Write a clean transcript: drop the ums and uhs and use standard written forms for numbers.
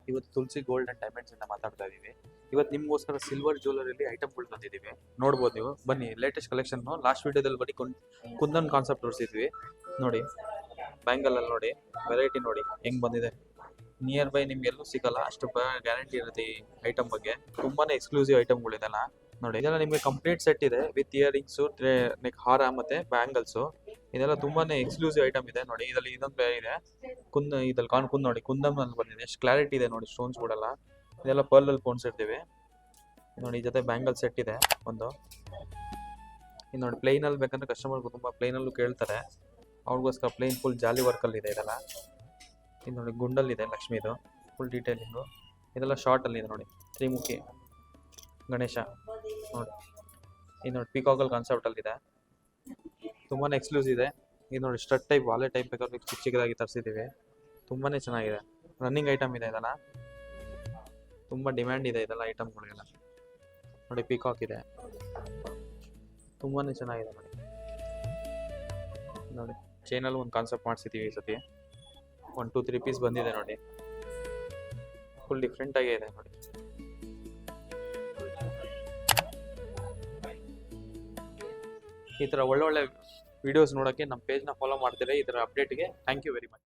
ಇವತ್ತು ತುಳಸಿ gold and diamonds ಇಂದ ಮಾತಾಡ್ತಾ ಇದೀವಿ. ಇವತ್ತು ನಿಮ್ಗೋಸ್ಕರ ಸಿಲ್ವರ್ ಜ್ಯುವೆಲರಿಲಿ ಐಟಮ್ಗಳು ತಂದಿದ್ದೀವಿ, ನೋಡ್ಬೋದು ನೀವು. ಬನ್ನಿ, ಲೇಟೆಸ್ಟ್ ಕಲೆಕ್ಷನ್. ಲಾಸ್ಟ್ ವಿಡಿಯೋದಲ್ಲಿ ಬರೀ ಕುಂದನ್ ಕಾನ್ಸೆಪ್ಟ್ ತೋರಿಸಿದ್ವಿ ನೋಡಿ. ಬ್ಯಾಂಗಲ್ ಅಲ್ಲಿ ನೋಡಿ, ವೆರೈಟಿ ನೋಡಿ ಹೆಂಗ್ ಬಂದಿದೆ. ನಿಯರ್ ಬೈ ನಿಮ್ಗೆ ಎಲ್ಲೂ ಸಿಗಲ್ಲ, ಅಷ್ಟು ಗ್ಯಾರಂಟಿ ಇರುತ್ತೆ ಈ ಐಟಮ್ ಬಗ್ಗೆ. ತುಂಬಾನೇ ಎಕ್ಸ್ಕ್ಲೂಸಿವ್ ಐಟಮ್ಗಳು ಇದೆಲ್ಲ ನೋಡಿ. ಇದೆಲ್ಲ ನಿಮಗೆ ಕಂಪ್ಲೀಟ್ ಸೆಟ್ ಇದೆ ವಿತ್ ಇಯರಿಂಗ್ಸು, ಹಾರ ಮತ್ತೆ ಬ್ಯಾಂಗಲ್ಸು. ಇದೆಲ್ಲ ತುಂಬಾನೇ ಎಕ್ಸ್ಕ್ಲೂಸಿವ್ ಐಟಮ್ ಇದೆ ನೋಡಿ. ಇದರಲ್ಲಿ ಇದೊಂದು ಬೇರೆ ಇದೆ, ಇದ್ರಲ್ಲಿ ಕುಂದ್ ನೋಡಿ, ಕುಂದಮ್ನಲ್ಲಿ ಬಂದಿದೆ. ಎಷ್ಟು ಕ್ಲಾರಿಟಿ ಇದೆ ನೋಡಿ, ಸ್ಟೋನ್ಸ್ ಕೂಡಲ್ಲ. ಇದೆಲ್ಲ ಪರ್ಲ್ ಅಲ್ಲಿ ಪೋಣಿಸಿರ್ತೀವಿ ನೋಡಿ. ಈ ಜೊತೆ ಬ್ಯಾಂಗಲ್ ಸೆಟ್ ಇದೆ ಒಂದು. ಇದು ನೋಡಿ, ಪ್ಲೈನ್ ಅಲ್ಲಿ ಬೇಕಂದ್ರೆ ಕಸ್ಟಮರ್ ತುಂಬಾ ಪ್ಲೈನ್ ಅಲ್ಲೂ ಕೇಳ್ತಾರೆ, ಅವ್ರಿಗೋಸ್ಕರ ಪ್ಲೈನ್ ಫುಲ್ ಜಾಲಿ ವರ್ಕ್ ಅಲ್ಲಿ ಇದೆ ಇದೆಲ್ಲ. ಇದು ನೋಡಿ, ಗುಂಡಲ್ ಇದೆ ಲಕ್ಷ್ಮಿದು ಫುಲ್ ಡೀಟೇಲಿಂಗು. ಇದೆಲ್ಲ ಶಾರ್ಟ್ ಅಲ್ಲಿ ಇದೆ ನೋಡಿ, ತ್ರಿಮುಖಿ ಗಣೇಶ ನೋಡಿ. ಇದು ನೋಡಿ, ಪಿಕಾಕಲ್ ಕಾನ್ಸೆಪ್ಟ್ ಅಲ್ಲಿ ಇದೆ, ತುಂಬಾನೇ ಎಕ್ಸ್ಕ್ಲೂಸಿವ್ ಇದೆ. ಇದು ನೋಡಿ, ಸ್ಟಡ್ ಟೈಪ್ ವಾಲೆಟ್ ಟೈಪ್ ಬೇಕಾದ್ರೆ ಚಿಕ್ಕ ಚಿಕ್ಕದಾಗಿ ತರಿಸಿದ್ದೀವಿ. ತುಂಬಾನೇ ಚೆನ್ನಾಗಿದೆ, ರನ್ನಿಂಗ್ ಐಟಮ್ ಇದೆ ಇದೆಲ್ಲ. ತುಂಬಾ ಡಿಮ್ಯಾಂಡ್ ಇದೆ ಇದೆಲ್ಲ ಐಟಮ್ಗಳಿಗೆಲ್ಲ ನೋಡಿ. ಪಿಕಾಕ್ ಇದೆ, ತುಂಬಾನೇ ಚೆನ್ನಾಗಿದೆ ನೋಡಿ. ನೋಡಿ, ಚೈನಲ್ಲಿ ಒಂದು ಕಾನ್ಸೆಪ್ಟ್ ಮಾಡಿಸಿದ್ದೀವಿ ಈ ಸತಿ. 1-2-3 ಪೀಸ್ ಬಂದಿದೆ ನೋಡಿ, ಫುಲ್ ಡಿಫ್ರೆಂಟ್ ಆಗೇ ಇದೆ ನೋಡಿ. ಈ ಥರ ಒಳ್ಳೊಳ್ಳೆ ವಿಡಿಯೋಸ್ ನೋಡೋಕ್ಕೆ ನಮ್ಮ ಪೇಜ್ನ ಫಾಲೋ ಮಾಡ್ತೀರಾ. ಈ ಥರ ಅಪ್ಡೇಟ್ಗೆ ಥ್ಯಾಂಕ್ ಯು ವೆರಿ ಮಚ್.